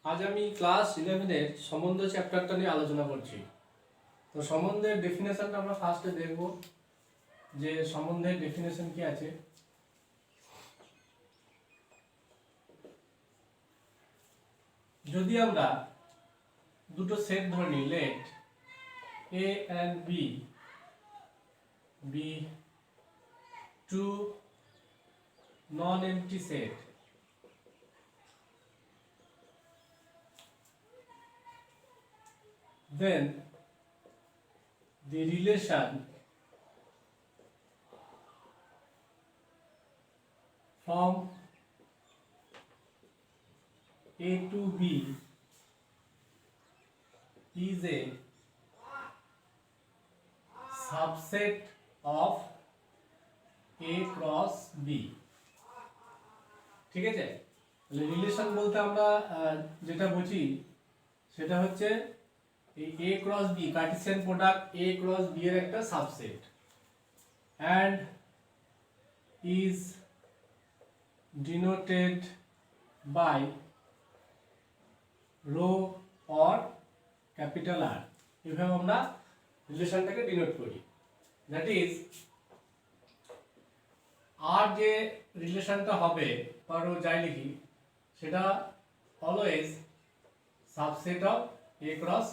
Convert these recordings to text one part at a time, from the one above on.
আজ আমি ক্লাস 11-এর সম্বন্ধ চ্যাপ্টারটা নিয়ে আলোচনা করছি। তো সম্বন্ধের ডেফিনেশনটা আমরা ফার্স্টে দেখব যে সম্বন্ধের ডেফিনেশন কি আছে। যদি আমরা দুটো সেট ধরে নিই, let A and B be two non empty set, then the relation from A to B is a subset of A cross B। ঠিক আছে, রিলেশন বলতে আমরা যেটা বুঝি সেটা হচ্ছে এই A cross B, Cartesian product A cross B এর একটা subset, and is denoted by rho or capital R। এভাবে আমরা রিলেশনটাকে ডিনোট করি। দ্যাট ইজ আর যে রিলেশনটা হবে বা রো যাই লিখি সেটা always subset of A cross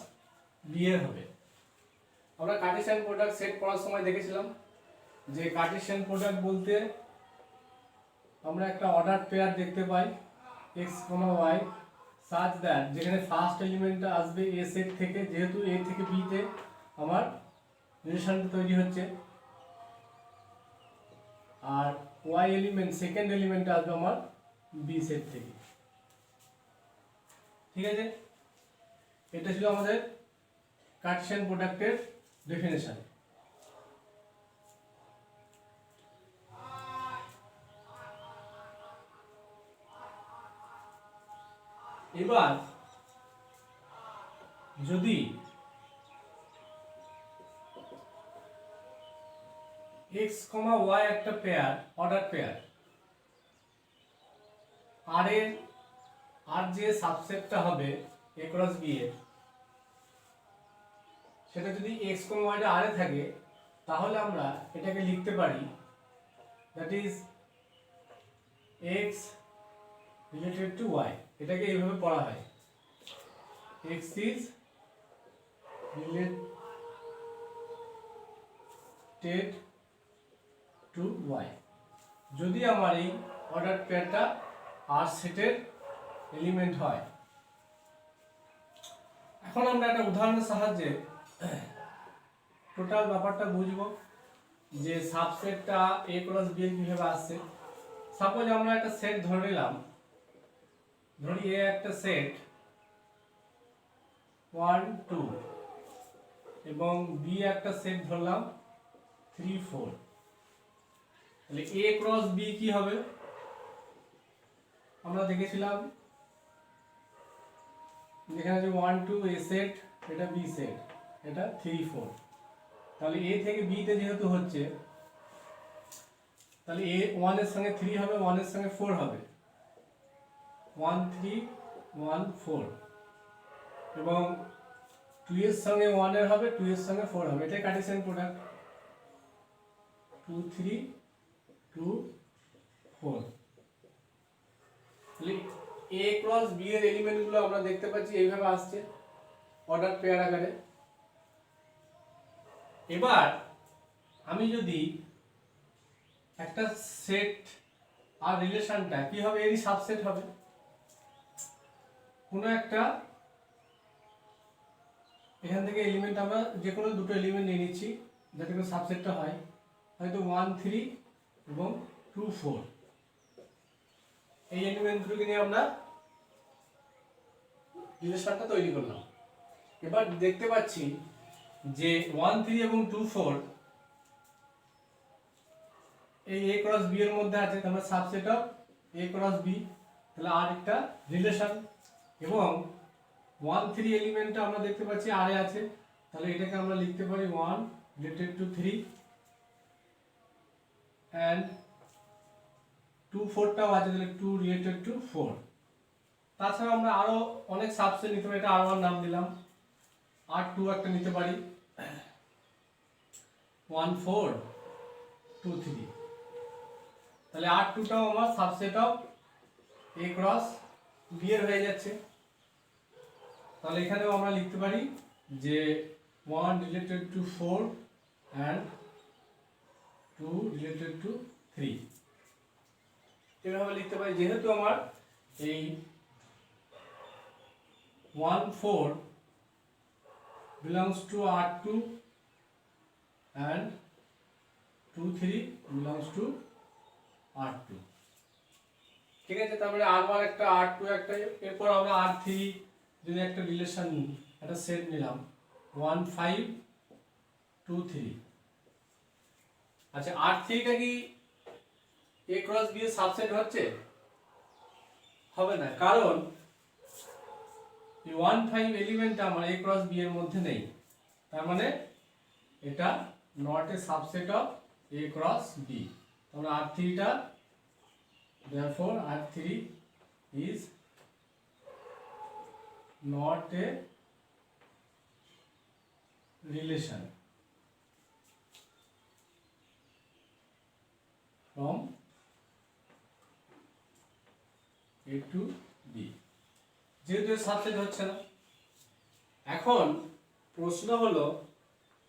B এর হবে। আমরা কার্টেসিয়ান প্রোডাক্ট সেট করার সময় দেখেছিলাম যে কার্টেসিয়ান প্রোডাক্ট বলতে আমরা একটা অর্ডার পেয়ার দেখতে পাই x, y such that যেখানে ফার্স্ট এলিমেন্টটা আসবে A সেট থেকে, যেহেতু A থেকে B তে আমার রিলেশনটা তৈরি হচ্ছে, আর y এলিমেন্ট সেকেন্ড এলিমেন্টটা আসবে আমার B সেট থেকে। ঠিক আছে, এটা ছিল আমাদের কার্টেসিয়ান প্রোডাক্টের ডেফিনেশন। এবার যদি x, y একটা পেয়ার, অর্ডার পেয়ার, আর যে সাবসেটটা হবে A ক্রস B এর, সেটা যদি x, y টা r এ থাকে তাহলে আমরা এটাকে লিখতে পারি that is x related to y। এটাকে এইভাবে পড়া হয় x is related to y, যদি আমার এই অর্ডার পেয়ারটা আর সেটের এলিমেন্ট হয়। এখন আমরা একটা উদাহরণের সাহায্যে টোটাল ব্যাপারটা বুঝবো যে সাবসেটটা A ক্রস B কিভাবে আসছে। সাপোজ আমরা একটা সেট ধরে নিলাম, ধরি A একটা সেট 1 2 এবং B একটা সেট ধরলাম 3 4। তাহলে A ক্রস B কি হবে? আমরা দেখেছিলাম যেখানে যে 1 2 A সেট, এটা B সেট, এটা 3 4। তাহলে A থেকে B তে যেহেতু হচ্ছে তাহলে A 1 এর সঙ্গে 3 হবে, 1 এর সঙ্গে 4 হবে, 1 3 1 4, এবং 2 এর সঙ্গে 1 এর হবে, 2 এর সঙ্গে 4 হবে। এটাই কার্টেসিয়ান প্রোডাক্ট 2 3 2 4। তাহলে A ক্রস B এর এলিমেন্টগুলো আমরা দেখতে পাচ্ছি এইভাবে আসছে অর্ডার পেয়ার আকারে। এবার আমি যদি একটা সেট আর রিলেশনটা কি হবে, এরই সাবসেট হবে, কোনো একটা এখান থেকে এলিমেন্ট আমরা যে কোনো দুটো এলিমেন্ট নিয়ে নিচ্ছি যাতে করে সাবসেটটা হয়, হয়তো 1 3 এবং 2 4। এই এলিমেন্ট দুটোকে নিয়ে আমরা রিলেশনটা তৈরি করলাম। এবার দেখতে পাচ্ছি যে 1 3 এবং 2 4 এই A ক্রস B এর মধ্যে আছে, তাহলে subset of A cross B, তাহলে আর একটা রিলেশন। এবং 1 3 এলিমেন্টটা আমরা দেখতে পাচ্ছি আর এ আছে, তাহলে এটাকে আমরা লিখতে পারি 1 রিলেটেড টু 3 and 2 4টাও আছে, তাহলে 2 রিলেটেড টু 4। তাছাড়া আমরা আরো অনেক সাবসেট নিতে পারি, এটা R1 নাম দিলাম, R2 একটা নিতে পারি, 1 4 2 3, তাহলে R2টাও আমার subset of A cross B এর হয়ে যাচ্ছে। তাহলে এখানেও আমরা লিখতে পারি যে 1 related to 4 and 2 related to 3, এভাবে লিখতে পারি। যেহেতু আমার এই 1 4 belongs to R2 and 2 3 belongs to R2, ঠিক আছে। তারপরে R1 একটা, R2 একটা, এরপর আমরা R3 যদি একটা রিলেশন একটা সেট নিলাম 1 5 2 3। আচ্ছা, R3টা কি A ক্রস B এর সাবসেট হচ্ছে? হবে না, কারণ এই 1 5 এলিমেন্টটা আমার A ক্রস B এর মধ্যে নেই, তার মানে এটা not a subset of A cross B। তাহলে R3টা, therefore R3 is not a relation from A to B, যেহেতু সাবসেট হচ্ছে না। এখন প্রশ্ন হলো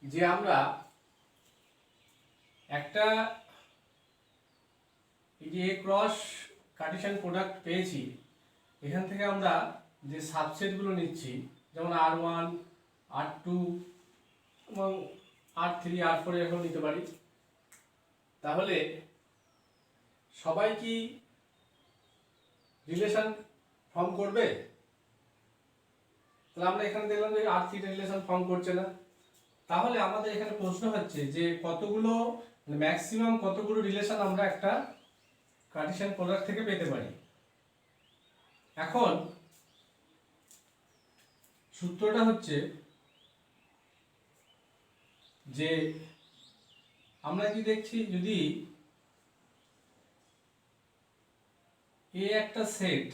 যে আমরা একটা এই যে A ক্রস কার্টেসিয়ান প্রোডাক্ট পেয়েছি, এখান থেকে আমরা যে সাবসেটগুলো নিচ্ছি যেমন R1 R2 এবং R3 R4 এরকম নিতে পারি, তাহলে সবাই কি রিলেশন ফর্ম করবে? তাহলে আমরা এখানে দেখলাম যে R3 রিলেশন ফর্ম করছে না। তাহলে আমাদের এখানে প্রশ্ন হচ্ছে যে কতগুলো ম্যাক্সিমাম কতগুলো রিলেশন আমরা একটা কার্টেসিয়ান প্রোডাক্ট থেকে পেতে পারি। এখন সূত্রটা হচ্ছে যে আমরা কি দেখছি, যদি A একটা সেট,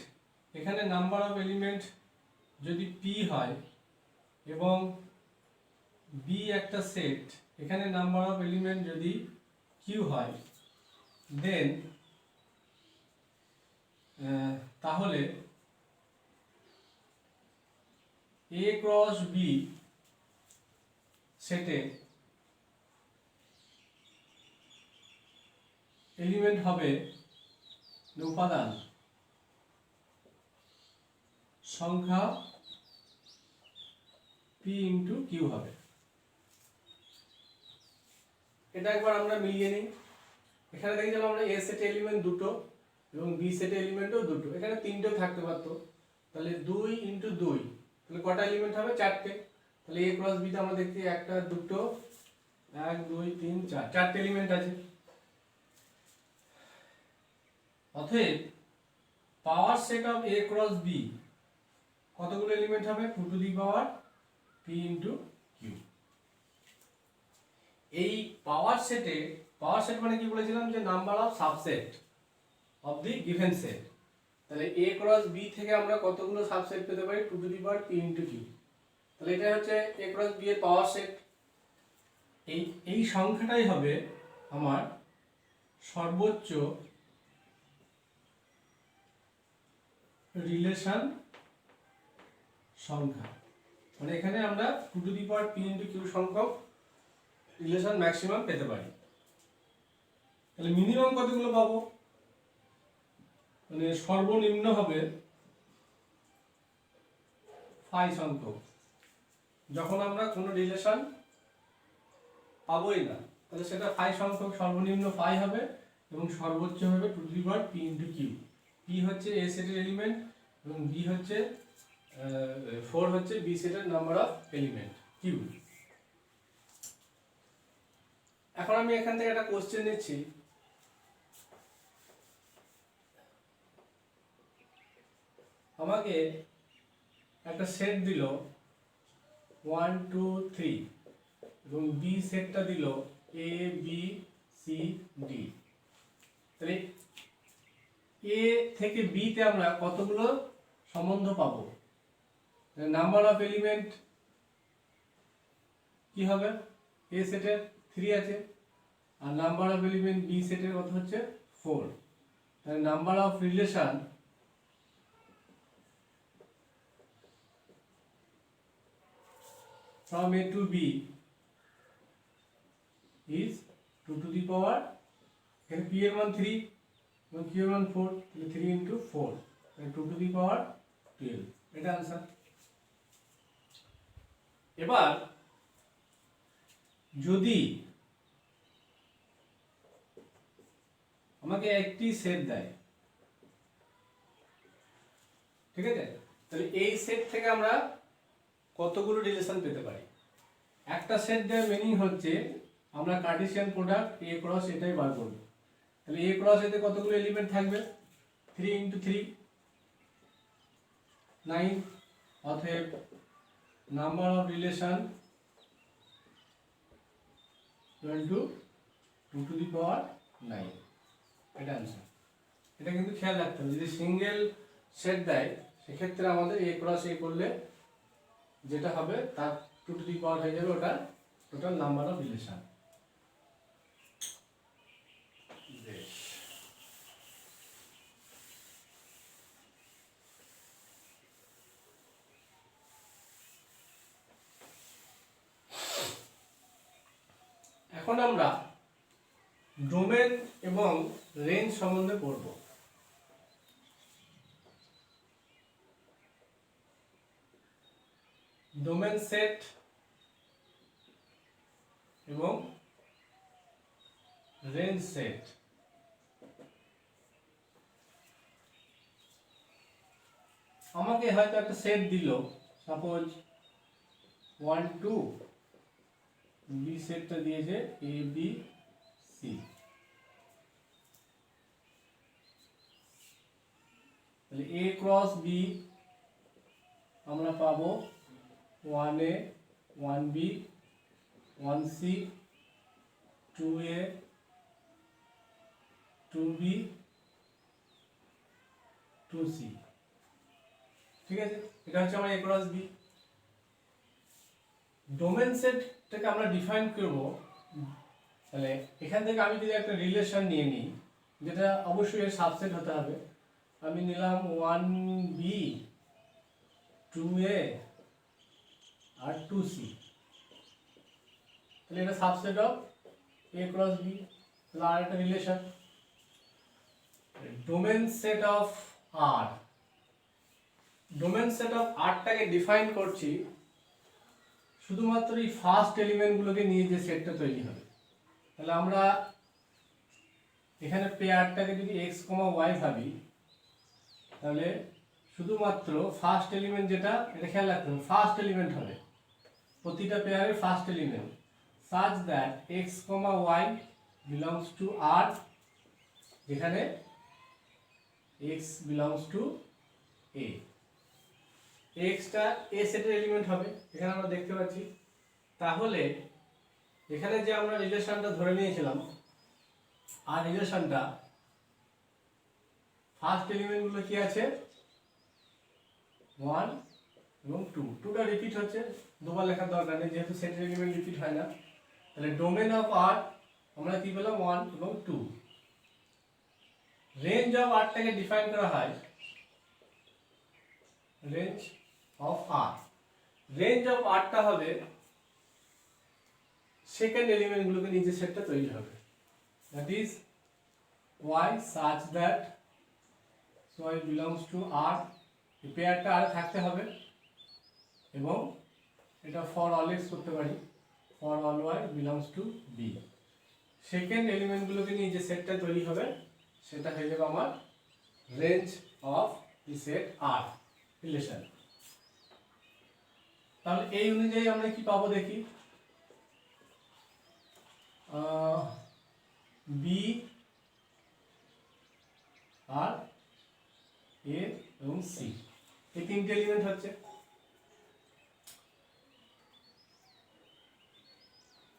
এখানে নাম্বার অফ এলিমেন্ট যদি P হয় এবং B একটা সেট, এখানে নাম্বার অফ এলিমেন্ট যদি Q হয়, দেন তাহলে A ক্রস B সেটে এলিমেন্ট হবে উপাদান সংখ্যা P ইন্টু Q হবে। এটা একবার আমরা মিলিয়ে নিই। এখানে দেখি আমরা A সেটে এলিমেন্ট দুটো এবং B সেটে এলিমেন্টও দুটো, এখানে তিনটেও থাকতে পারতো, তাহলে 2 ইন্টু 2, তাহলে কটা এলিমেন্ট হবে? 4টে। তাহলে A ক্রস B তে আমরা দেখছি একটা দুটো 1 2 3 4, 4টে এলিমেন্ট আছে। অতএব power set of A cross B কতগুলো এলিমেন্ট হবে? 2 to the power P into Q। এই পাওয়ার সেট মানে কি বলেছিলাম যে number of subset of the given set. তাহলে A ক্রস B থেকে আমরা কতগুলো সাবসেট পেতে পারি? 2 to the power P into Q। তাহলে এটা হচ্ছে A ক্রস B এর পাওয়ার সেট। এই সংখ্যাটাই হবে আমার সর্বোচ্চ রিলেশন সংখ্যা, মানে এখানে আমরা 2 to the power P into Q সংখ্যক রিলেশন ম্যাক্সিমাম পেতে পারি। তাহলে মিনিমাম কতগুলো পাবো? মানে সর্বনিম্ন হবে 5 সংখ্যক। যখন আমরা কোনো রিলেশন পাবোই না, তাহলে সেটা 5 সংখ্যক, সর্বনিম্ন 5 হবে এবং সর্বোচ্চ হবে 2 to the power P into Q। P হচ্ছে A সেটের এলিমেন্ট এবং B হচ্ছে 4 হচ্ছে B সেটের নাম্বার অফ এলিমেন্ট Q। এখন আমি এখান থেকে একটা কোশ্চেন নিচ্ছি। আমাকে একটা সেট দিল 1 2 3 এবং B সেটটা দিল A B C D। তাহলে A থেকে B তে আমরা কতগুলো সম্বন্ধ পাবো। নাম্বার অফ এলিমেন্ট কি হবে, এ সেটের 3 আছে, আর নাম্বার অফ এলিমেন্ট বি সেটের কত হচ্ছে 4। তাহলে number of relation from A to B is 2 to the power, এখানে P এর মান 3 এবং Q এর মান 4, তাহলে 3 into 4, তাহলে 2 to the power 12, এটা आंसर। এবার যদি আমাকে একটি সেট দেয়, ঠিক আছে, তাহলে এই সেট থেকে আমরা কতগুলো রিলেশন পেতে পারি। একটা সেট দেওয়ার মিনিং হচ্ছে আমরা কার্টেসিয়ান প্রোডাক্ট এ ক্রস এটাই বার করব। তাহলে এ ক্রস এতে কতগুলো এলিমেন্ট থাকবে, 3 into 3 9, অতএব number of relation equal to 2 to the power 9, এটা आंसर। এটা কিন্তু খেয়াল রাখতে হবে, যদি সিঙ্গেল সেট দেয় সেক্ষেত্রে আমাদের এ ক্রস এ করলে যেটা হবে তার 2 to the power হয়ে যাবে ওটা টোটাল নাম্বার অফ রিলেশন। এখন আমরা ডোমেন এবং রেঞ্জ সম্বন্ধে পড়ব। ডোমেন সেট এবং রেঞ্জ সেট। আমাকে হয়তো একটা সেট দিল, সাপোজ 1 2, বি সেটটা দিয়েছে এ বি সি, তাহলে এ ক্রস বি আমরা পাবো 1a 1b 1c 2a 2b 2c, ঠিক আছে, এটা হচ্ছে আমার এ ক্রস বি। ডোমেন সেটটাকে আমরা ডিফাইন করব, তাহলে এখান থেকে আমি যদি একটা রিলেশন নিয়ে নিই যেটা অবশ্যই এর সাবসেট হতে হবে, আমি নিলাম 1b 2a আর 2c, তাহলে এটা subset of a cross b, তাহলে আর একটা relation. Domain set of R, domain set of আরটাকে ডিফাইন করছি শুধুমাত্র এই ফার্স্ট এলিমেন্টগুলোকে নিয়ে যে সেটটা তৈরি হবে। তাহলে আমরা এখানে পেয়ারটাকে যদি x, y ভাবি, তাহলে শুধুমাত্র ফার্স্ট এলিমেন্ট যেটা, এটা খেয়াল রাখতে হবে, ফার্স্ট এলিমেন্ট হবে প্রতিটা পেয়ারের first element, such that x, y belongs to R, যেখানে x belongs to A। x টা A সেটের এলিমেন্ট হবে, এখানে আমরা দেখতে পাচ্ছি। তাহলে এখানে যে আমরা রিলেশনটা ধরে নিয়েছিলাম, আর রিলেশনটা ফার্স্ট এলিমেন্টগুলো কি আছে 1 এবং 2, 2টা রিপিট হচ্ছে, দুবার লেখার দরকার নেই যেহেতু সেটের এলিমেন্ট রিপিট হয় না। তাহলে ডোমেন অফ আর আমরা কি পেলাম 1 এবং 2। রেঞ্জ অফ আরটাকে ডিফাইন করা হয় range of R, range of আরটা হবে সেকেন্ড এলিমেন্টগুলোকে নিচে সেটটা তৈরি হবে, that is y such that y belongs to r, এই পেয়ারটা আর থাকতে হবে, এবং এটা ফর অল x করতে পারি, for all y belongs to b। Second এলিমেন্টগুলোকে নিয়ে যে সেটটা তৈরি হবে সেটা হয়ে যাবে আমার range of the set R relation. তাহলে এই অনুযায়ী আমরা কি পাবো দেখি, বি আর এ এবং সি, এই তিনটে এলিমেন্ট হচ্ছে।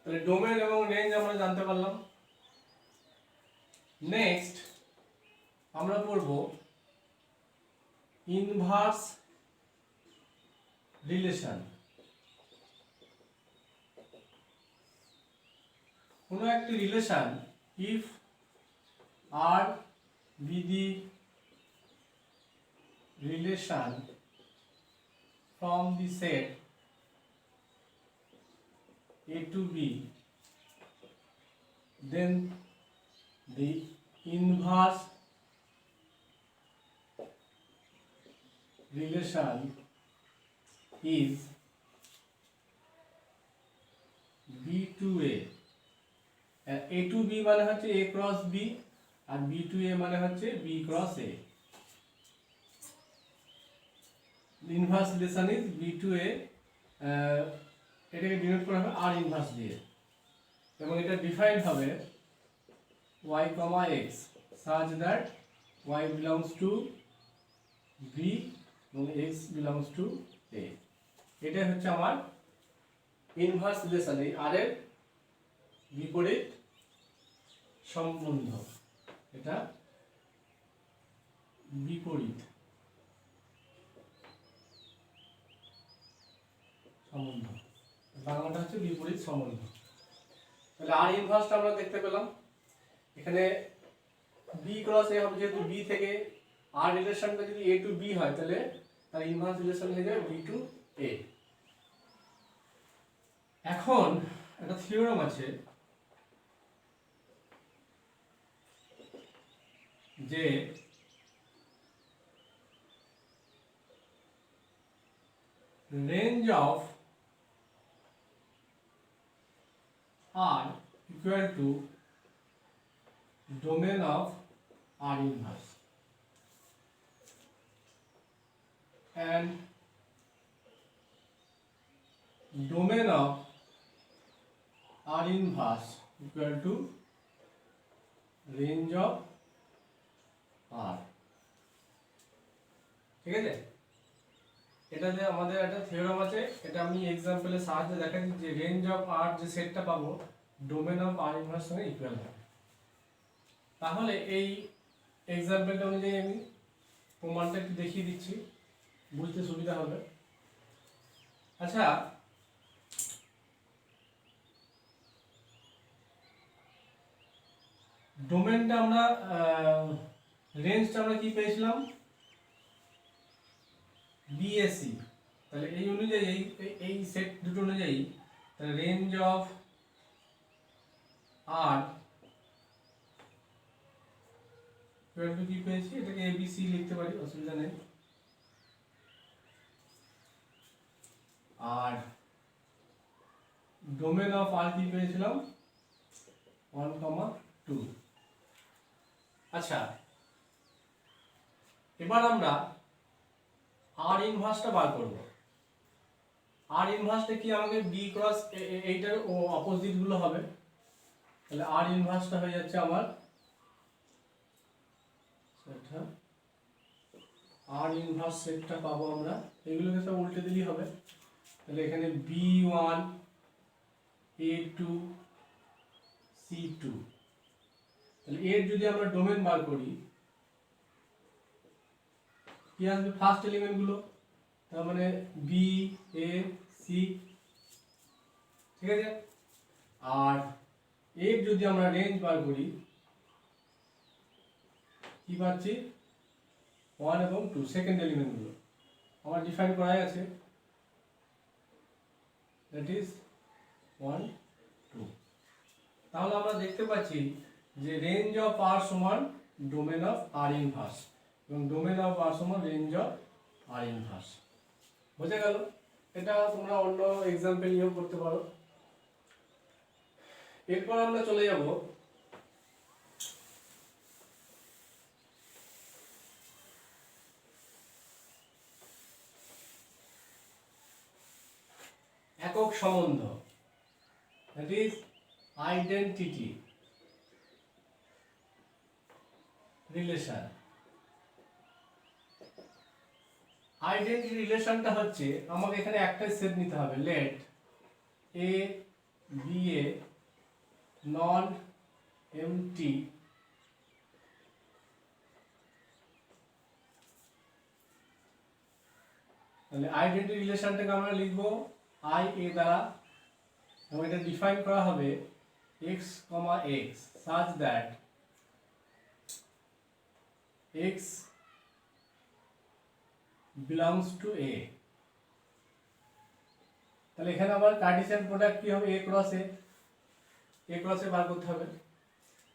তাহলে ডোমেন এবং রেঞ্জ আমরা জানতে পারলাম। নেক্সট আমরা পড়ব ইনভার্স রিলেশন, কোনো একটি relation if R be the relation from the set A to B, then the inverse relation is B to A. A to B মানে হচ্ছে A cross B R B to A মানে হচ্ছে B cross A. Inverse relation is B to A, এটাকে ডিনোট করা হবে আর inverse দিয়ে, এবং এটা ডিফাইন্ড হবে y, x such that y belongs to b এবং x belongs to a. এটাই হচ্ছে আমার ইনভার্স রিলেশন, এই আর এর বিপরীত সম্বন্ধ, এটা বিপরীত সম্বন্ধ, বাংলাটা হচ্ছে বিপরীত সম্বন্ধ। তাহলে আর ইনভার্সটা আমরা দেখতে পেলাম, এখানে বি ক্রস এ হবে, যেহেতু বি থেকে আর রিলেশনটা যদি এ টু বি হয় তাহলে তার ইনভার্স রিলেশন হয়ে যাবে বি টু এ। এখন একটা থিওরেম আছে যে range of R equal to domain of R inverse, and domain of R inverse equal to range of R. ঠিক আছে, এটাতে আমাদের একটা থিওরেম আছে, এটা আমি এক্সাম্পলের সাহায্যে দেখাচ্ছি যে রেঞ্জ অফ আর যে সেটটা পাবো ডোমেন অফ আর ইনভার্স সঙ্গে ইকুয়াল হবে। তাহলে এই এক্সাম্পলটা অনুযায়ী আমি প্রমাণটা একটু দেখিয়ে দিচ্ছি, বুঝতে সুবিধা হবে। আচ্ছা, ডোমেনটা আমরা রেঞ্জটা আমরা কি পেয়েছিলাম, বিএসি, তাহলে এই অনুযায়ী এই সেট দুটো অনুযায়ী তাহলে রেঞ্জ অফ আর কি পেয়েছি, এটাকে এবিসি লিখতে পারি, অসুবিধা নেই। আর ডোমেন অফ আর কি পেয়েছিলাম 1, 2। আচ্ছা, এবার আমরা আর ইনভার্সটা বার করব। আর ইনভার্সটা কি আমাকে বি ক্রস এইটার ও অপোজিট গুলো হবে, তাহলে আর ইনভার্সটা হয়ে যাচ্ছে আমার সেটা, আর ইনভার্স সেটটা পাবো আমরা, এগুলোকে সব উল্টে দিলেই হবে। তাহলে এখানে B1 A2 C2, তাহলে এর যদি আমরা ডোমেন বার করি কি আসবে, ফার্স্ট এলিমেন্ট গুলো, তার মানে বি এ সি, ঠিক আছে। আর এর যদি আমরা রেঞ্জ বার করি কি পাচ্ছি, 1 এবং 2 সেকেন্ড এলিমেন্ট গুলো আমার ডিফাইন করাই আছে, দ্যাট ইজ 1, 2। তাহলে আমরা দেখতে পাচ্ছি যে রেঞ্জ অফ আর সমান ডোমেন অফ আর ইনভার্স, এবং ডোমেন অফ আর সমান রেঞ্জ অফ আর ইনভার্স। বোঝা গেল? এটা তোমরা অন্য এক্সাম্পল নিয়েও করতে পারো। এরপর আমরা চলে যাব একক সম্বন্ধ, that is identity relation. Identity রিলেশনটা হচ্ছে আমাকে এখানে একটা সেট নিতে হবে, let A B A non MT তাহলে আইডেন্টিটি রিলেশনটাকে আমরা লিখব আই এ দ্বারা, এবং এটা ডিফাইন করা হবে x, x such that x belongs to a। তাহলে এখানে আবার কার্টেসিয়ান প্রোডাক্ট কি হবে, a ক্রস এ বার করতে হবে।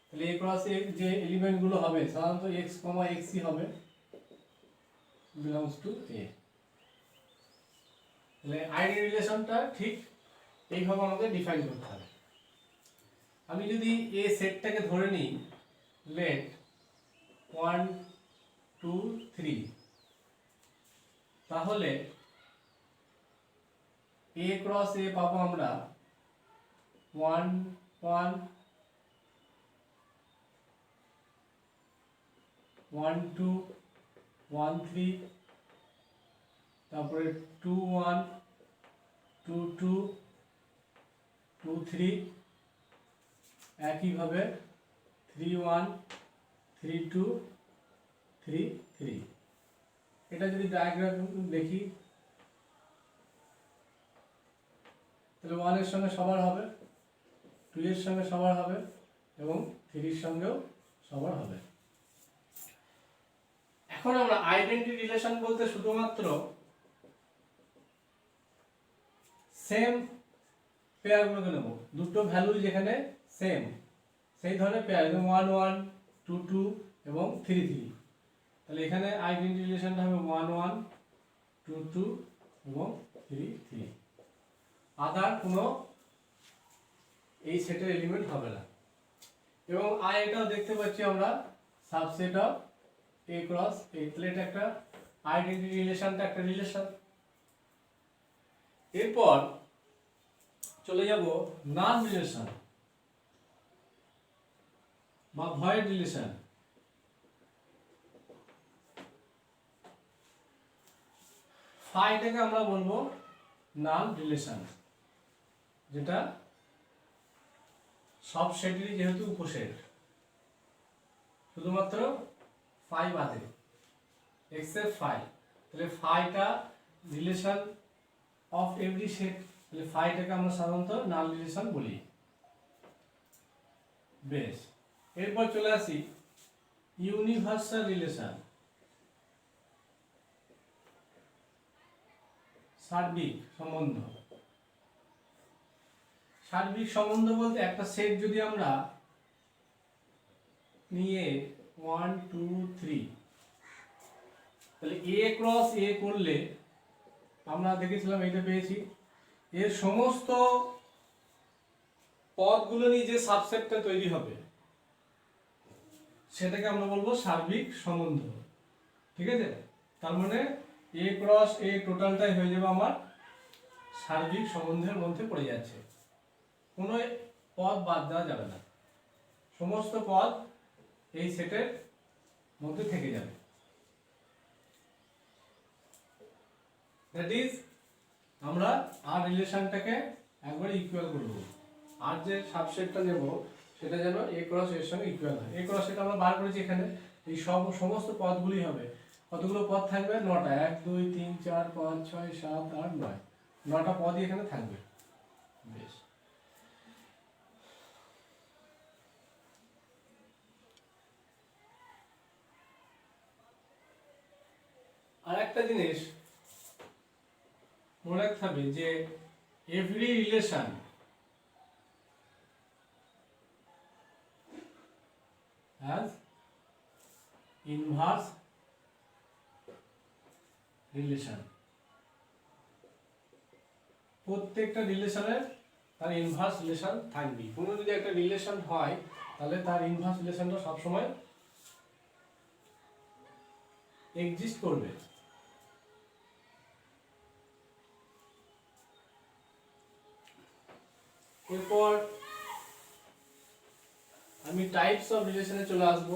তাহলে a ক্রস এ যে এলিমেন্ট গুলো হবে সাধারণত x, x ই হবে, belongs to a। তাহলে আইডেন্টিটি রিলেশনটা ঠিক এইভাবে আমাদের ডিফাইন করতে হবে। আমি যদি এ সেটটাকে ধরে নিই লেট 1 2 3, তাহলে এ ক্রস এ পাবো আমরা 1 1 1 2 1 3, তারপরে 2 1 2 2 2 3, একইভাবে 3 1 3 2 3 3। এটা যদি ডায়াগ্রাম দেখি তাহলে 1 এর সঙ্গে সবার হবে, 2 এর সঙ্গে সবার হবে এবং 3 এর সঙ্গেও সবার হবে। এখন আমরা আইডেন্টিটি রিলেশন বলতে শুধুমাত্র সেম পেয়ারগুলোকে নেব, দুটো ভ্যালু যেখানে সেম সেই ধরনের পেয়ার, 1 1 2 2 এবং 3 3। তাহলে এখানে আইডেন্টিটি রিলেশনটা হবে 1 1 2 2 এবং 3 3। আদার কোনো এই সেটের এলিমেন্ট হবে না। এবং আই এটাও দেখতে পাচ্ছি আমরা সাবসেট অফ এ ক্রস এ। তাহলে এটা একটা আইডেন্টিটি রিলেশনটা একটা রিলেশন। এরপর চলে যাব নান রিলেশন বা ভয়েড রিলেশন। ফাইটাকে আমরা বলবো নান রিলেশন, যেটা সব সেটেরই যেহেতু উপসেট, শুধুমাত্র ফাই বাদে এক্সেপ্ট ফাই। তাহলে ফাইটা রিলেশন অফ এভরি সেট, তাহলে ফাইটাকে আমরা সাধারণত নাল রিলেশন বলি। বেশ, এরপর চলে আসি ইউনিভার্সাল রিলেশন, সার্বিক সম্বন্ধ। সার্বিক সম্বন্ধ বলতে একটা সেট যদি আমরা নিয়ে 1 2 3, তাহলে এ ক্রস এ করলে আমরা দেখেছিলাম এটা পেয়েছি, এর সমস্ত পদগুলো নিয়ে যে সাবসেটটা তৈরি হবে সেটাকে আমরা বলবো সার্বিক সম্বন্ধ। ঠিক আছে, তার মানে এ ক্রস এ টোটালটাই হয়ে যাবে আমার সার্বিক সম্বন্ধের মধ্যে পড়ে যাচ্ছে, কোনো পদ বাদ দেওয়া যাবে না, সমস্ত পদ এই সেটের মধ্যে থেকে যাবে। দ্যাট ইজ আমরা আর রিলেশনটাকে একবার ইকুয়াল করব, আর যে সাবসেটটা নেব সেটা যেন এ ক্রস এর সঙ্গে ইকুয়াল হয়। এ ক্রস এটা আমরা বার করেছি, এখানে এই সমস্ত পদগুলি হবে। কতগুলো পদ থাকবে? 9টা। 1 2 3 4 5 6 7 8 9, 9টা পদই এখানে থাকবে। বেশ, আর একটা জিনিস মনে রাখতে হবে যে every relation has inverse relation. প্রত্যেকটা রিলেশনের তার ইনভার্স রিলেশন থাকবে। কোনো যদি একটা রিলেশন হয় তাহলে তার ইনভার্স রিলেশনটা সবসময় এক্সিস্ট করবে। এরপর আমি টাইপস অফ রিলেশনে চলে আসবো।